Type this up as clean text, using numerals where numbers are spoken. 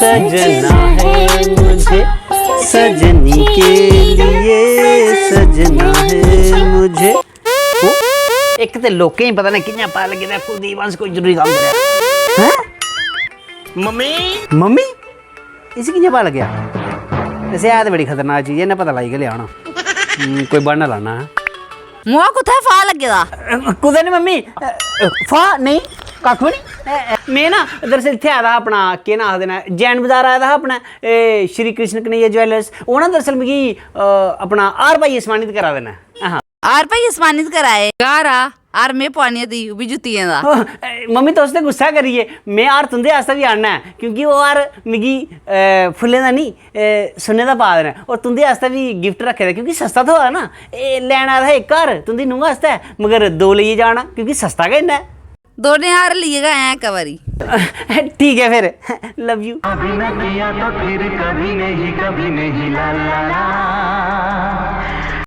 सजना है मुझे सजनी के लिए सजना है मुझे। एक तो लोकें ही पता नहीं किन्ना पता लगे दा कुलदीप वंश कोई जरूरी काम कर हैं। मम्मी मम्मी इसी किन्ना पता लग गया? वैसे है तो बड़ी खतरनाक चीज़ है, इन्हें पता लग लिया होना। कोई बढ़ना लाना है मुआ कुत्थे फा लगे दा? कुदै नहीं मम्मी, फा नहीं कक्ख भी नहीं। मैं ना दरअसल इत्थे आया था अपना केह् नां आखदे न जैन बाजार आया था अपना श्री कृष्ण कन्हैया ज्वैलर्स। ओह् ना दरअसल मिगी अपना हार पाइयै सम्मानित करा दे न। हाँ आर भाई सम्मानित कराए गारा आर में पानी दी भी जुत्तियां दा। मम्मी तुस ते गुस्सा करिए, मैं हार तुंदे आस्तै भी आना है क्योंकि ओह् हार मिगी फुल्लें दा नहीं सुन्ने दा पा दे न और तुंदे आस्तै भी गिफ्ट रक्खे दा क्योंकि सस्ता थ्होआ ना। लैन आया था एक हार तुंदी नूंह् आस्तै मगर दो लेइयै जाना क्योंकि सस्ता गै इन्ना है। दोने हार लिए गए हैं कवरी। ठीक है फिर लव यू। कभी न किया तो फिर कभी नहीं ला ला ला।